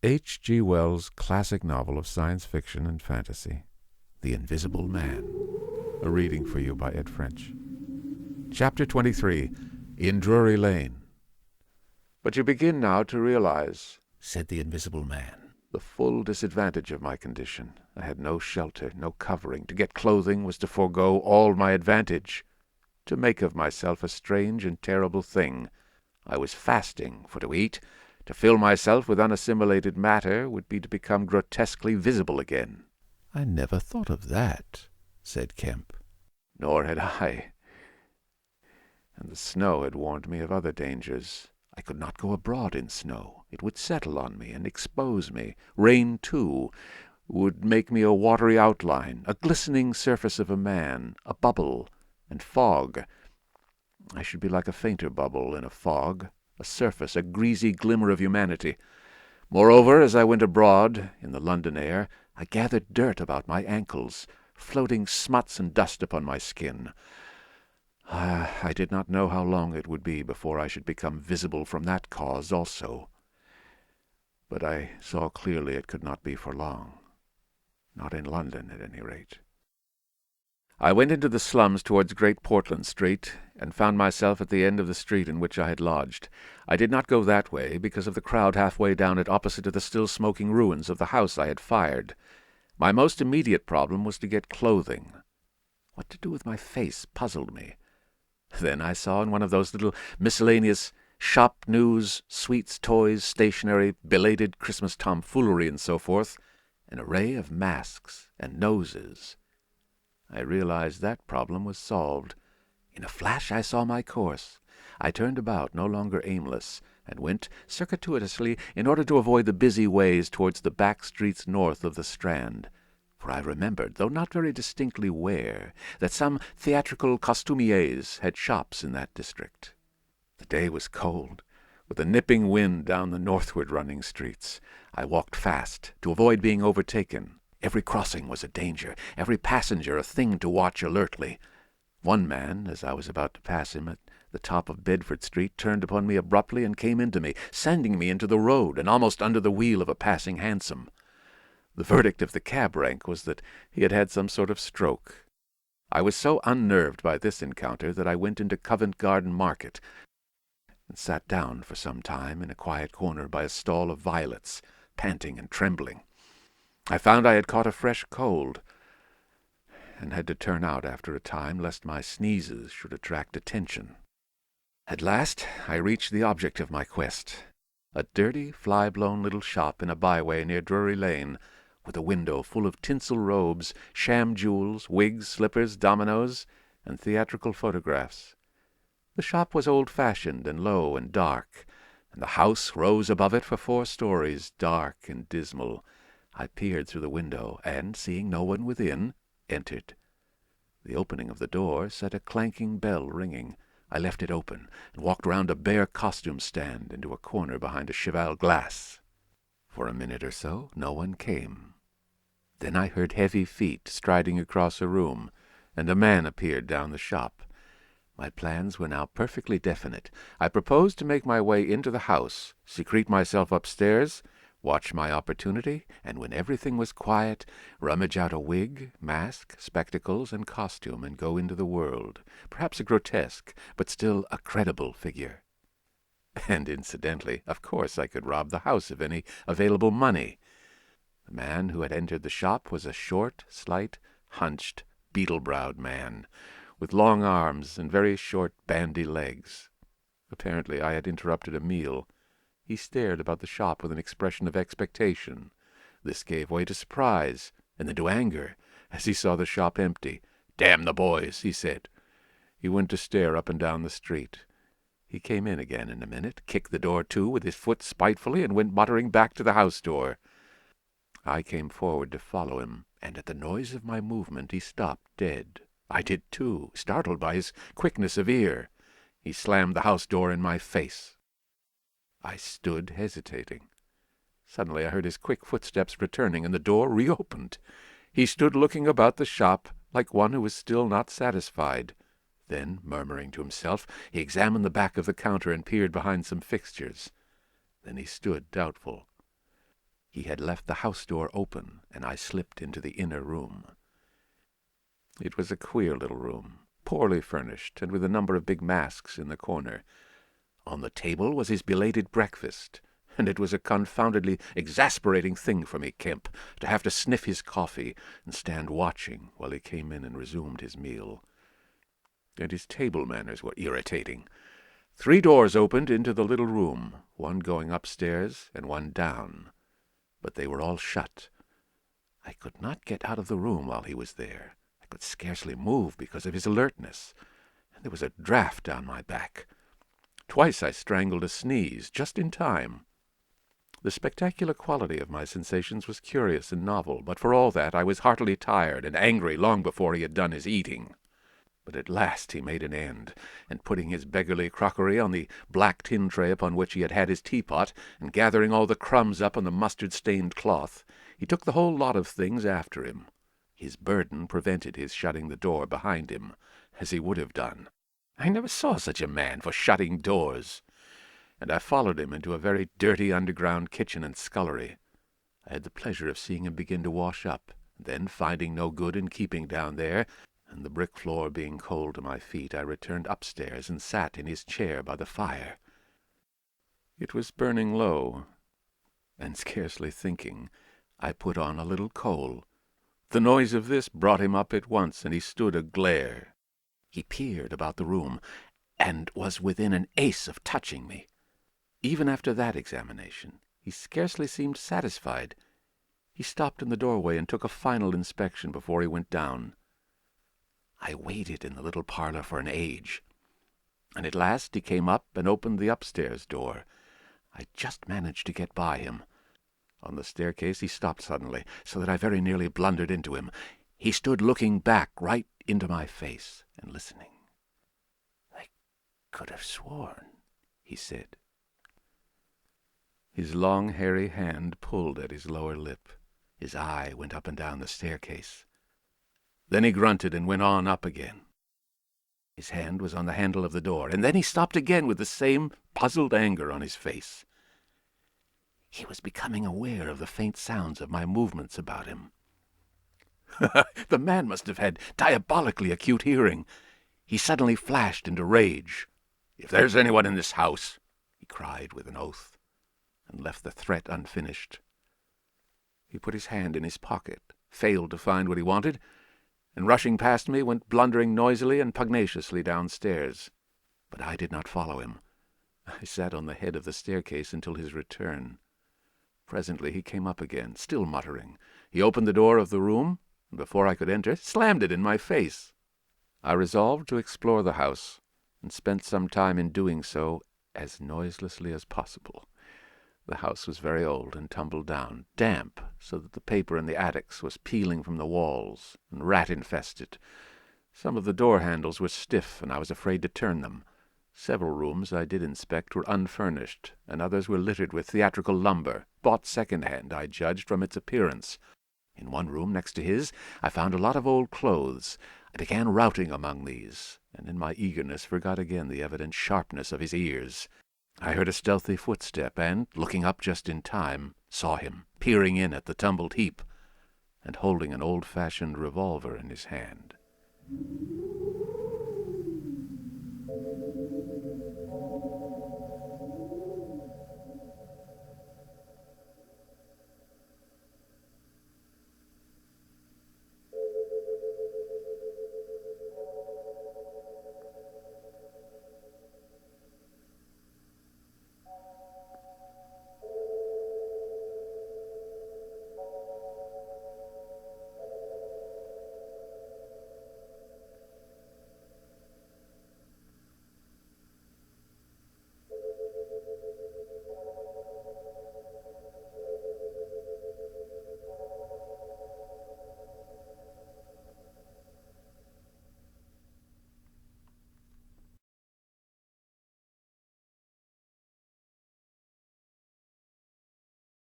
H. G. Wells' classic novel of science fiction and fantasy, The Invisible Man. A reading for you by Ed French. Chapter 23, In Drury Lane. "But you begin now to realize," said the Invisible Man, "the full disadvantage of my condition. I had no shelter, no covering. To get clothing was to forego all my advantage. To make of myself a strange and terrible thing. I was fasting, for to eat, to fill myself with unassimilated matter, would be to become grotesquely visible again." "I never thought of that," said Kemp. "Nor had I. And the snow had warned me of other dangers. I could not go abroad in snow. It would settle on me and expose me. Rain, too, would make me a watery outline, a glistening surface of a man, a bubble, and fog. I should be like a fainter bubble in a fog, a surface, a greasy glimmer of humanity. Moreover, as I went abroad in the London air, I gathered dirt about my ankles, floating smuts and dust upon my skin. I did not know how long it would be before I should become visible from that cause also. But I saw clearly it could not be for long. Not in London, at any rate. I went into the slums towards Great Portland Street, and found myself at the end of the street in which I had lodged. I did not go that way, because of the crowd halfway down it opposite to the still smoking ruins of the house I had fired. My most immediate problem was to get clothing. What to do with my face puzzled me. Then I saw in one of those little miscellaneous shop news, sweets, toys, stationery, belated Christmas tomfoolery, and so forth, an array of masks and noses. I realized that problem was solved. In a flash I saw my course. I turned about, no longer aimless, and went circuitously in order to avoid the busy ways towards the back streets north of the Strand. For I remembered, though not very distinctly where, that some theatrical costumiers had shops in that district. The day was cold, with a nipping wind down the northward running streets. I walked fast, to avoid being overtaken. Every crossing was a danger, every passenger a thing to watch alertly. One man, as I was about to pass him at the top of Bedford Street, turned upon me abruptly and came into me, sending me into the road and almost under the wheel of a passing hansom. The verdict of the cab rank was that he had had some sort of stroke. I was so unnerved by this encounter that I went into Covent Garden Market and sat down for some time in a quiet corner by a stall of violets, panting and trembling. I found I had caught a fresh cold, and had to turn out after a time, lest my sneezes should attract attention. At last I reached the object of my quest, a dirty, fly-blown little shop in a byway near Drury Lane, with a window full of tinsel robes, sham jewels, wigs, slippers, dominoes, and theatrical photographs. The shop was old-fashioned and low and dark, and the house rose above it for 4 stories, dark and dismal. I peered through the window, and, seeing no one within, entered. The opening of the door set a clanking bell ringing. I left it open, and walked round a bare costume stand into a corner behind a cheval glass. For a minute or so no one came. Then I heard heavy feet striding across a room, and a man appeared down the shop. My plans were now perfectly definite. I proposed to make my way into the house, secrete myself upstairs, watch my opportunity, and when everything was quiet, rummage out a wig, mask, spectacles, and costume, and go into the world, perhaps a grotesque, but still a credible figure. And incidentally, of course, I could rob the house of any available money. The man who had entered the shop was a short, slight, hunched, beetle-browed man, with long arms and very short, bandy legs. Apparently I had interrupted a meal. He stared about the shop with an expression of expectation. This gave way to surprise, and then to anger, as he saw the shop empty. "Damn the boys," he said. He went to stare up and down the street. He came in again in a minute, kicked the door to with his foot spitefully, and went muttering back to the house door. I came forward to follow him, and at the noise of my movement he stopped dead. I did too, startled by his quickness of ear. He slammed the house door in my face. I stood hesitating. Suddenly I heard his quick footsteps returning, and the door reopened. He stood looking about the shop like one who was still not satisfied. Then, murmuring to himself, he examined the back of the counter and peered behind some fixtures. Then he stood doubtful. He had left the house door open, and I slipped into the inner room. It was a queer little room, poorly furnished, and with a number of big masks in the corner. On the table was his belated breakfast, and it was a confoundedly exasperating thing for me, Kemp, to have to sniff his coffee and stand watching while he came in and resumed his meal. And his table manners were irritating. 3 doors opened into the little room, one going upstairs and one down, but they were all shut. I could not get out of the room while he was there. I could scarcely move because of his alertness, and there was a draught down my back. Twice I strangled a sneeze, just in time. The spectacular quality of my sensations was curious and novel, but for all that I was heartily tired and angry long before he had done his eating. But at last he made an end, and putting his beggarly crockery on the black tin tray upon which he had had his teapot, and gathering all the crumbs up on the mustard-stained cloth, he took the whole lot of things after him. His burden prevented his shutting the door behind him, as he would have done. I never saw such a man for shutting doors. And I followed him into a very dirty underground kitchen and scullery. I had the pleasure of seeing him begin to wash up, then, finding no good in keeping down there, and the brick floor being cold to my feet, I returned upstairs and sat in his chair by the fire. It was burning low, and scarcely thinking, I put on a little coal. The noise of this brought him up at once, and he stood aglare. He peered about the room, and was within an ace of touching me. Even after that examination, he scarcely seemed satisfied. He stopped in the doorway and took a final inspection before he went down. I waited in the little parlor for an age, and at last he came up and opened the upstairs door. I just managed to get by him. On the staircase he stopped suddenly, so that I very nearly blundered into him. He stood looking back right into my face and listening. "I could have sworn," he said. His long, hairy hand pulled at his lower lip. His eye went up and down the staircase. Then he grunted and went on up again. His hand was on the handle of the door, and then he stopped again with the same puzzled anger on his face. He was becoming aware of the faint sounds of my movements about him. The man must have had diabolically acute hearing. He suddenly flashed into rage. "If there's anyone in this house," he cried with an oath, and left the threat unfinished. He put his hand in his pocket, failed to find what he wanted, and rushing past me went blundering noisily and pugnaciously downstairs. But I did not follow him. I sat on the head of the staircase until his return. Presently he came up again, still muttering. He opened the door of the room, and before I could enter, slammed it in my face. I resolved to explore the house, and spent some time in doing so as noiselessly as possible. The house was very old and tumbled down, damp, so that the paper in the attics was peeling from the walls, and rat-infested. Some of the door handles were stiff, and I was afraid to turn them. Several rooms I did inspect were unfurnished, and others were littered with theatrical lumber, bought second-hand, I judged, from its appearance. In one room next to his I found a lot of old clothes. I began routing among these, and in my eagerness forgot again the evident sharpness of his ears. I heard a stealthy footstep, and, looking up just in time, saw him peering in at the tumbled heap, and holding an old-fashioned revolver in his hand.